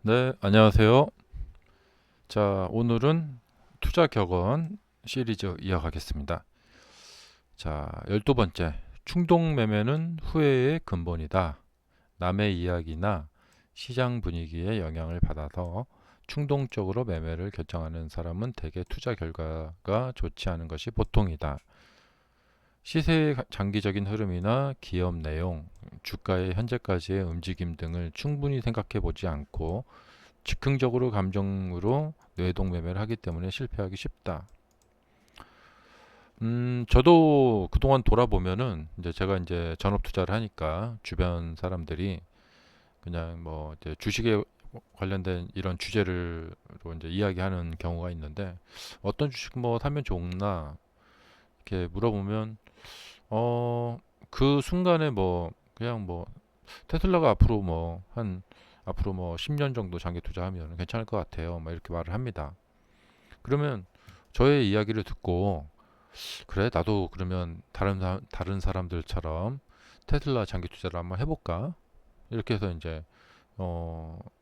네, 안녕하세요. 자, 오늘은 투자 격언 시리즈 이어가겠습니다. 자, 12번째. 충동 매매는 후회의 근본이다. 남의 이야기나 시장 분위기에 영향을 받아서 충동적으로 매매를 결정하는 사람은 대개 투자 결과가 좋지 않은 것이 보통이다. 시세의 장기적인 흐름이나 기업 내용, 주가의 현재까지의 움직임 등을 충분히 생각해 보지 않고 즉흥적으로 감정으로 뇌동 매매를 하기 때문에 실패하기 쉽다. 저도 그동안 돌아보면은 이제 제가 이제 전업 투자를 하니까 주변 사람들이 그냥 뭐 이제 주식에 관련된 이런 주제를 이제 이야기하는 경우가 있는데 어떤 주식 뭐 사면 좋나 이렇게 물어보면 어 그 순간에 뭐 그냥 뭐 테슬라가 앞으로 뭐 10년 정도 장기 투자하면 괜찮을 것 같아요. 막 이렇게 말을 합니다. 그러면 저의 이야기를 듣고 그래 나도 그러면 다른 사람들처럼 테슬라 장기 투자를 한번 해볼까 이렇게 해서 이제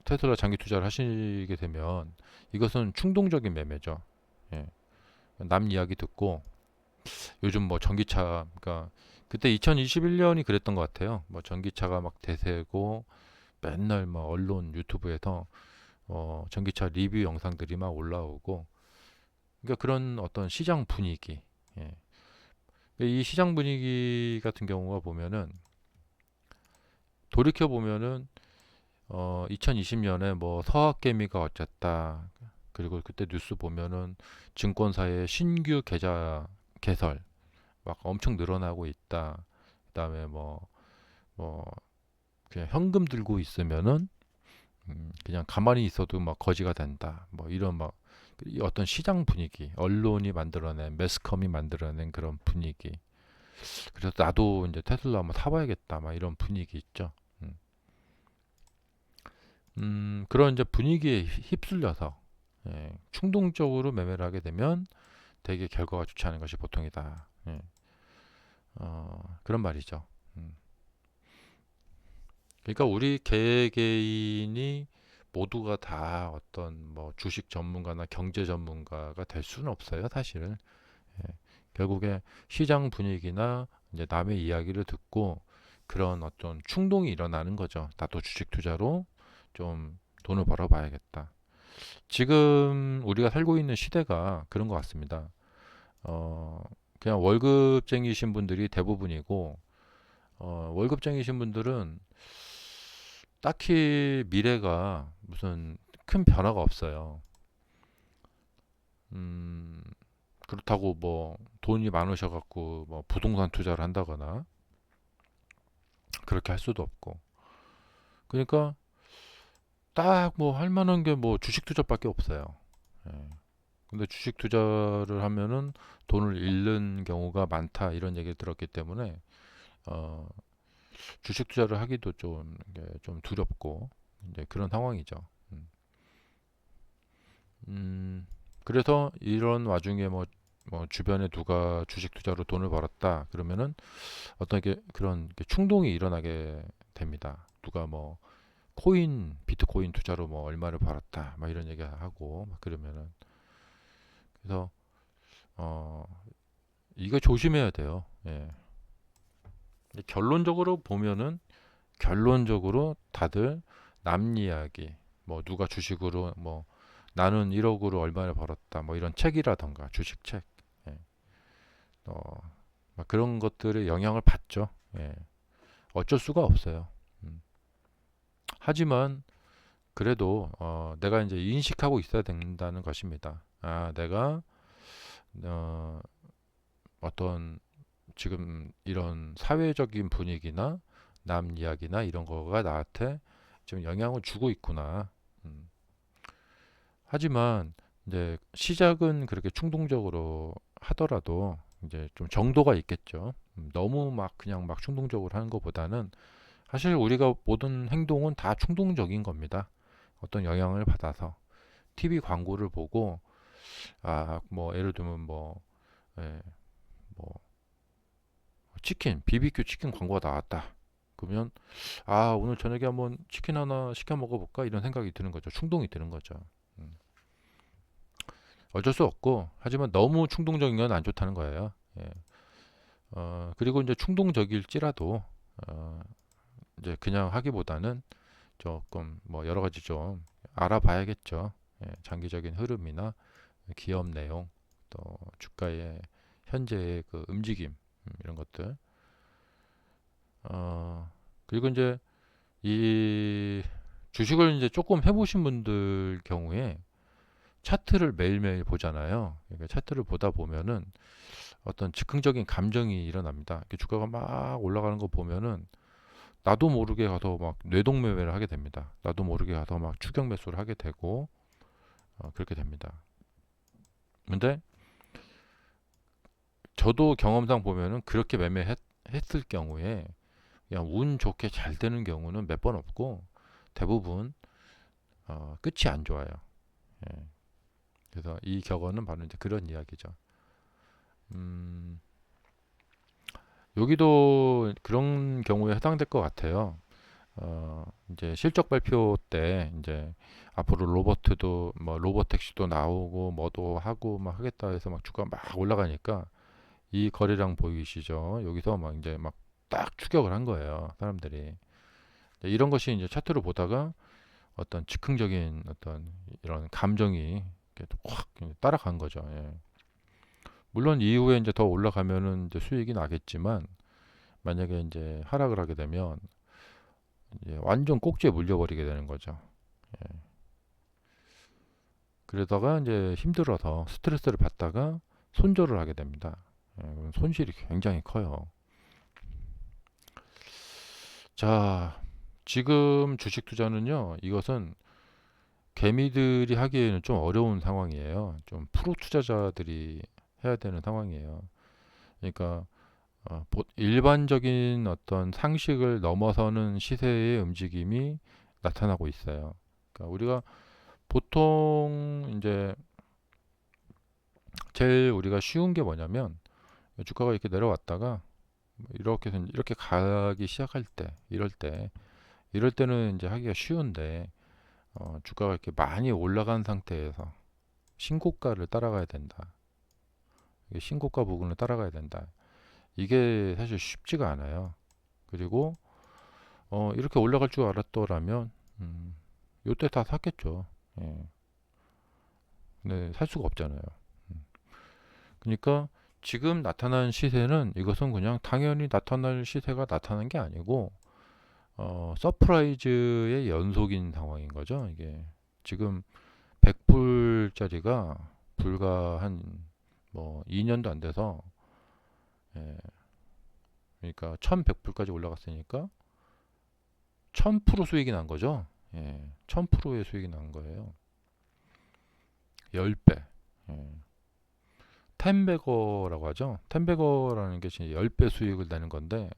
테슬라 장기 투자를 하시게 되면 이것은 충동적인 매매죠. 예. 남 이야기 듣고 요즘 뭐 전기차 그러니까 그때 2021년이 그랬던 것 같아요. 뭐 전기차가 막 대세고 맨날 뭐 언론 유튜브에서 전기차 리뷰 영상들이 막 올라오고 그러니까 그런 어떤 시장 분위기 예. 이 시장 분위기 같은 경우가 보면은 돌이켜 보면은 2020년에 뭐 서학개미가 어쨌다. 그리고 그때 뉴스 보면은 증권사의 신규 계좌 개설 막 엄청 늘어나고 있다. 그다음에 뭐 그냥 현금 들고 있으면은 그냥 가만히 있어도 막 거지가 된다. 뭐 이런 막 어떤 시장 분위기, 언론이 만들어낸 매스컴이 만들어낸 그런 분위기. 그래서 나도 이제 테슬라 한번 사봐야겠다. 막 이런 분위기 있죠. 음. 그런 이제 분위기에 휩쓸려서 충동적으로 매매를 하게 되면 되게 결과가 좋지 않은 것이 보통이다. 그런 말이죠. 음. 그러니까 우리 개개인이 모두가 다 어떤 뭐 주식 전문가나 경제 전문가가 될 수는 없어요, 사실은. 예. 결국에 시장 분위기나 이제 남의 이야기를 듣고 그런 어떤 충동이 일어나는 거죠. 나도 주식 투자로 좀 돈을 벌어봐야겠다. 지금 우리가 살고 있는 시대가 그런 것 같습니다. 어, 그냥 월급쟁이신 분들이 대부분이고, 월급쟁이신 분들은 딱히 미래가 무슨 큰 변화가 없어요. 음, 그렇다고 뭐 돈이 많으셔갖고 뭐 부동산 투자를 한다거나 그렇게 할 수도 없고. 그러니까 딱 뭐 할 만한 게 뭐 주식 투자밖에 없어요. 예. 근데 주식 투자를 하면은 돈을 잃는 경우가 많다 이런 얘기를 들었기 때문에 어, 주식 투자를 하기도 좀, 이게 좀 두렵고 이제 그런 상황이죠. 음. 음, 그래서 이런 와중에 뭐 주변에 누가 주식 투자로 돈을 벌었다 그러면은 어떤 게 그런 게 충동이 일어나게 됩니다. 누가 뭐 비트코인 투자로 뭐 얼마를 벌었다 막 이런 얘기 하고 막 그러면은 그래서 어 이거 조심해야 돼요. 예. 결론적으로 보면은 결론적으로 다들 남 이야기 뭐 누가 주식으로 뭐 나는 1억으로 얼마를 벌었다 뭐 이런 책이라던가 주식책 예. 막 그런 것들의 영향을 받죠. 예. 어쩔 수가 없어요. 음. 하지만 그래도 내가 이제 인식하고 있어야 된다는 것입니다. 아, 내가 어, 어떤 지금 이런 사회적인 분위기나 남 이야기나 이런 거가 나한테 좀 영향을 주고 있구나. 음. 하지만 이제 시작은 그렇게 충동적으로 하더라도 이제 좀 정도가 있겠죠. 너무 막 그냥 막 충동적으로 하는 것보다는 사실 우리가 모든 행동은 다 충동적인 겁니다. 어떤 영향을 받아서 TV 광고를 보고 뭐 예를 들면 예, 뭐 BBQ 치킨 광고가 나왔다. 그러면 오늘 저녁에 한번 치킨 하나 시켜 먹어볼까 이런 생각이 드는 거죠. 충동이 드는 거죠. 음. 어쩔 수 없고 하지만 너무 충동적인 건 안 좋다는 거예요. 예. 그리고 이제 충동적일지라도 어, 이제 그냥 하기보다는 조금 뭐 여러 가지 좀 알아봐야겠죠. 예, 장기적인 흐름이나 기업 내용, 또 주가의 현재의 그 움직임 이런 것들. 그리고 이제 이 주식을 이제 조금 해보신 분들 경우에 차트를 매일매일 보잖아요. 그러니까 차트를 보다 보면은 어떤 즉흥적인 감정이 일어납니다. 이렇게 주가가 막 올라가는 거 보면은 나도 모르게 가서 막 뇌동매매를 하게 됩니다. 나도 모르게 가서 막 추격 매수를 하게 되고 그렇게 됩니다. 근데 저도 경험상 보면은 그렇게 매매했을 경우에 그냥 운 좋게 잘 되는 경우는 몇 번 없고 대부분 끝이 안 좋아요. 예. 그래서 이 격언은 바로 이제 그런 이야기죠. 음, 여기도 그런 경우에 해당될 것 같아요. 이제 실적 발표 때 이제 앞으로 로버트도 뭐 로보택시도 나오고 뭐도 하고 막 하겠다 해서 막 주가 막 올라가니까 이 거래량 보이시죠? 여기서 막 이제 막 딱 추격을 한 거예요, 사람들이. 이런 것이 이제 차트를 보다가 어떤 즉흥적인 어떤 이런 감정이 이렇게 확 따라간 거죠. 예. 물론 이후에 이제 더 올라가면은 이제 수익이 나겠지만 만약에 이제 하락을 하게 되면 이제 완전 꼭지에 물려버리게 되는 거죠. 예. 그러다가 이제 힘들어서 스트레스를 받다가 손절을 하게 됩니다. 예, 그럼 손실이 굉장히 커요. 자, 지금 주식 투자는요, 이것은 개미들이 하기에는 좀 어려운 상황이에요. 좀 프로 투자자들이 해야 되는 상황이에요. 그러니까 일반적인 어떤 상식을 넘어서는 시세의 움직임이 나타나고 있어요. 그러니까 우리가 보통 이제 제일 우리가 쉬운 게 뭐냐면 주가가 이렇게 내려왔다가 이렇게 가기 시작할 때 이럴 때는 이제 하기가 쉬운데 주가가 이렇게 많이 올라간 상태에서 신고가를 따라가야 된다. 신고가 부분을 따라가야 된다. 이게 사실 쉽지가 않아요. 그리고 이렇게 올라갈 줄 알았더라면 요때 다 샀겠죠. 예. 근데 살 수가 없잖아요. 음. 그러니까 지금 나타난 시세는 이것은 그냥 당연히 나타날 시세가 나타난 게 아니고 서프라이즈의 연속인 상황인 거죠. 이게 지금 100불짜리가 불과 한 뭐 2년도 안 돼서 예, 그러니까 1100불까지 올라갔으니까 1000% 수익이 난 거죠. 예, 1000%의 수익이 난 거예요. 10배. 예. 텐베거라고 하죠. 텐베거라는 게 진짜 10배 수익을 내는 건데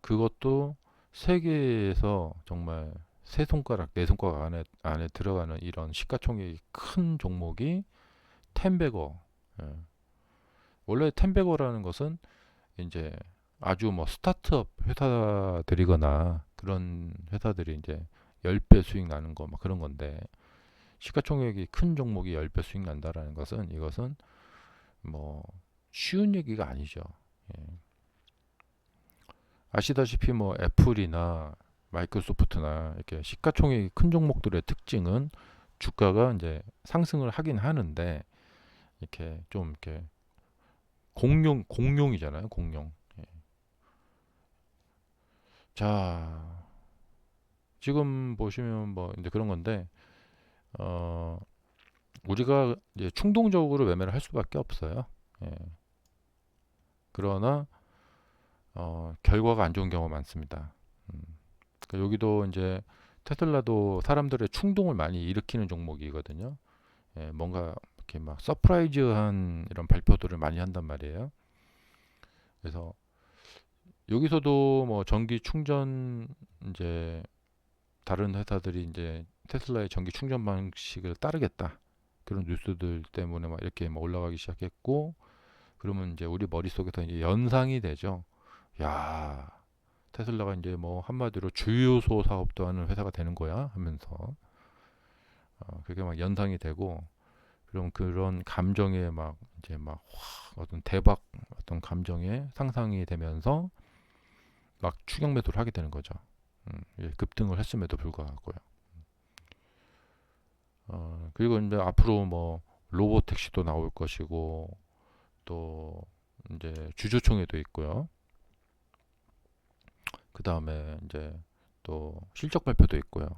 그것도 세계에서 정말 세 손가락, 네 손가락 안에 들어가는 이런 시가총액이 큰 종목이 텐베거. 예. 원래 텐베거라는 것은 이제 아주 뭐 스타트업 회사들이거나 그런 회사들이 이제 10배 수익 나는 거 막 그런 건데 시가총액이 큰 종목이 10배 수익 난다라는 것은 이것은 뭐 쉬운 얘기가 아니죠. 예. 아시다시피 뭐 애플이나 마이크로소프트나 이렇게 시가총액이 큰 종목들의 특징은 주가가 이제 상승을 하긴 하는데 이렇게 좀 이렇게 공룡이잖아요. 공룡. 예. 자, 지금 보시면 뭐 이제 그런 건데 어, 우리가 이제 충동적으로 매매를 할 수밖에 없어요. 예. 그러나 결과가 안 좋은 경우가 많습니다. 음. 그러니까 여기도 이제 테슬라도 사람들의 충동을 많이 일으키는 종목이거든요. 예, 뭔가 이렇게 막 서프라이즈한 이런 발표들을 많이 한단 말이에요. 그래서 여기서도 뭐 전기 충전 이제 다른 회사들이 이제 테슬라의 전기 충전 방식을 따르겠다. 그런 뉴스들 때문에 막 이렇게 막 올라가기 시작했고 그러면 이제 우리 머릿속에서 이제 연상이 되죠. 야, 테슬라가 이제 뭐 한마디로 주유소 사업도 하는 회사가 되는 거야 하면서 그게 막 연상이 되고, 그럼 그런 감정에 막 이제 막 어떤 대박 어떤 감정에 상상이 되면서 막 추격 매도를 하게 되는 거죠. 급등을 했음에도 불구하고요. 그리고 이제 앞으로 뭐 로봇 택시도 나올 것이고, 또 이제 주주총회도 있고요. 그 다음에 이제 또 실적 발표도 있고요.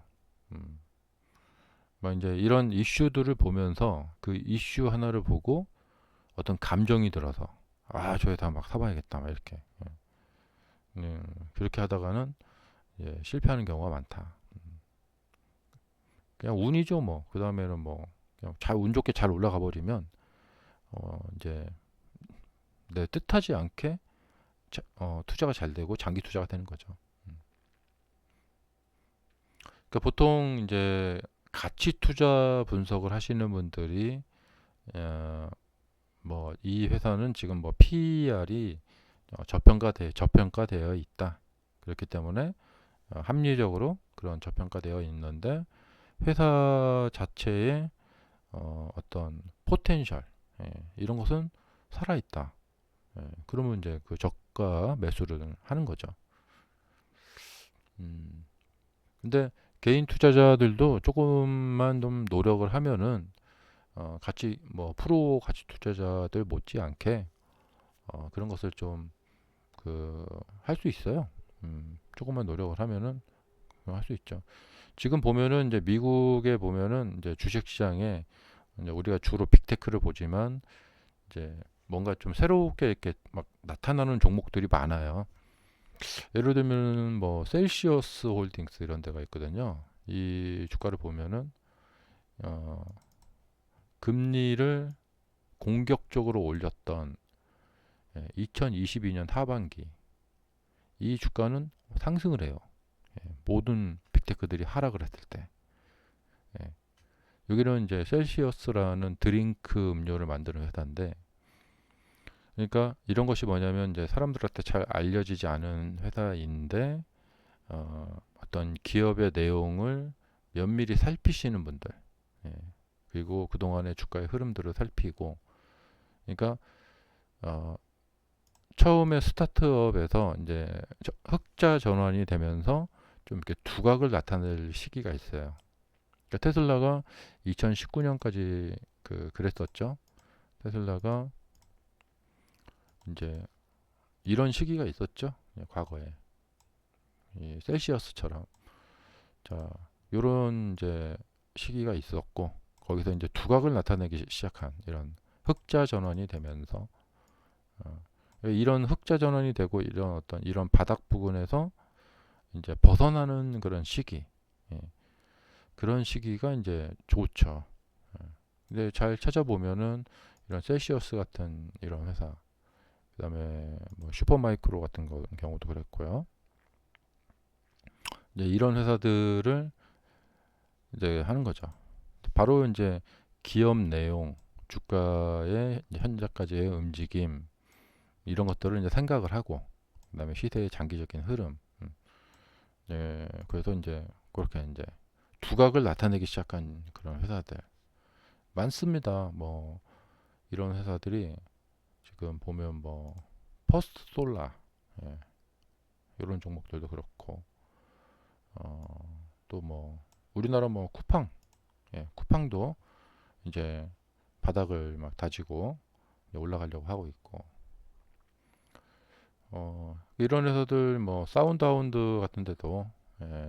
막 이제 이런 이슈들을 보면서 그 이슈 하나를 보고 어떤 감정이 들어서 저 회사 막 사봐야겠다 막 이렇게 그렇게 하다가는 실패하는 경우가 많다. 그냥 운이죠 뭐. 그 다음에는 뭐 그냥 운 좋게 잘 올라가 버리면 이제 내 뜻하지 않게 투자가 잘 되고 장기 투자가 되는 거죠. 그러니까 보통 이제 가치 투자 분석을 하시는 분들이 뭐 이 회사는 지금 뭐 PER이 저평가되어 있다. 그렇기 때문에 합리적으로 그런 저평가되어 있는데 회사 자체의 어떤 포텐셜 이런 것은 살아 있다. 그러면 이제 그 저가 매수를 하는 거죠. 근데 개인 투자자들도 조금만 좀 노력을 하면은 같이 뭐 프로 가치 투자자들 못지않게 그런 것을 좀 그 할 수 있어요. 조금만 노력을 하면은 할 수 있죠. 지금 보면은 이제 미국에 보면은 이제 주식 시장에 이제 우리가 주로 빅테크를 보지만 이제 뭔가 좀 새롭게 이렇게 막 나타나는 종목들이 많아요. 예를 들면 뭐 셀시어스 홀딩스 이런 데가 있거든요. 이 주가를 보면은 어, 금리를 공격적으로 올렸던 2022년 하반기 이 주가는 상승을 해요. 모든 빅테크들이 하락을 했을 때. 예, 여기는 이제 셀시어스라는 드링크 음료를 만드는 회사인데, 그러니까 이런 것이 뭐냐면 이제 사람들한테 잘 알려지지 않은 회사인데 어떤 기업의 내용을 면밀히 살피시는 분들, 예, 그리고 그동안의 주가의 흐름들을 살피고, 그러니까 어, 처음에 스타트업에서 이제 흑자 전환이 되면서 좀 이렇게 두각을 나타낼 시기가 있어요. 그러니까 테슬라가 2019년까지 그랬었죠. 테슬라가 이제 이런 시기가 있었죠. 과거에 이 셀시어스처럼 자 요런 이제 시기가 있었고, 거기서 이제 두각을 나타내기 시작한 이런 흑자 전환이 되면서 이런 흑자 전환이 되고 이런 어떤 이런 바닥 부근에서 이제 벗어나는 그런 시기, 예, 그런 시기가 이제 좋죠. 근데 잘 찾아보면은 이런 셀시어스 같은 이런 회사, 그다음에 뭐 슈퍼마이크로 같은 경우도 그랬고요. 이제 이런 회사들을 이제 하는 거죠. 바로 이제 기업 내용, 주가의 현재까지의 움직임 이런 것들을 이제 생각을 하고, 그다음에 시세의 장기적인 흐름, 그래서 이제 그렇게 이제 두각을 나타내기 시작한 그런 회사들 많습니다. 뭐 이런 회사들이 지금 보면 뭐 퍼스트 솔라, 예, 이런 종목들도 그렇고 또 뭐 우리나라 뭐 쿠팡, 쿠팡도 이제 바닥을 막 다지고 올라가려고 하고 있고, 이런 회사들 뭐 사운드하운드 같은 데도,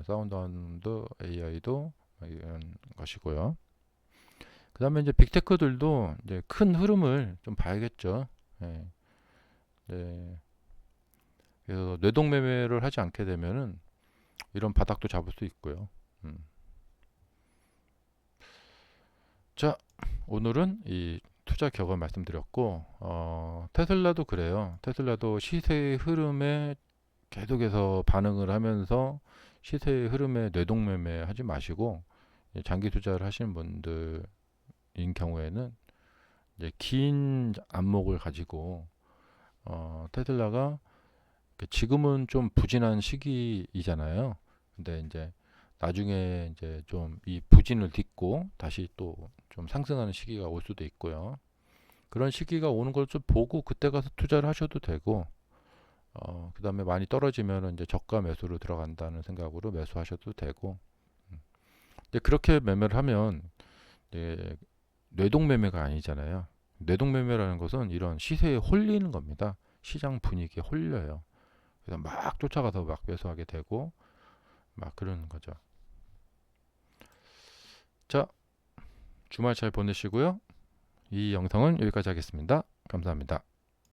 사운드하운드 AI도 이런 것이고요. 그 다음에 이제 빅테크들도 이제 큰 흐름을 좀 봐야겠죠. 예, 네. 그래서 뇌동매매를 하지 않게 되면은 이런 바닥도 잡을 수 있고요. 음. 자, 오늘은 이 투자 경험 말씀드렸고, 테슬라도 그래요. 테슬라도 시세의 흐름에 계속해서 반응을 하면서 시세의 흐름에 뇌동매매 하지 마시고, 장기 투자를 하시는 분들인 경우에는 이제 긴 안목을 가지고 테슬라가 지금은 좀 부진한 시기이잖아요. 근데 이제 나중에 이제 좀 이 부진을 딛고 다시 또 좀 상승하는 시기가 올 수도 있고요. 그런 시기가 오는 걸 좀 보고 그때 가서 투자를 하셔도 되고, 그다음에 많이 떨어지면 이제 저가 매수로 들어간다는 생각으로 매수하셔도 되고. 근데 그렇게 매매를 하면 이제 뇌동 매매가 아니잖아요. 뇌동 매매라는 것은 이런 시세에 홀리는 겁니다. 시장 분위기에 홀려요. 그래서 막 쫓아가서 막 매수하게 되고 막 그러는 거죠. 자, 주말 잘 보내시고요. 이 영상은 여기까지 하겠습니다. 감사합니다.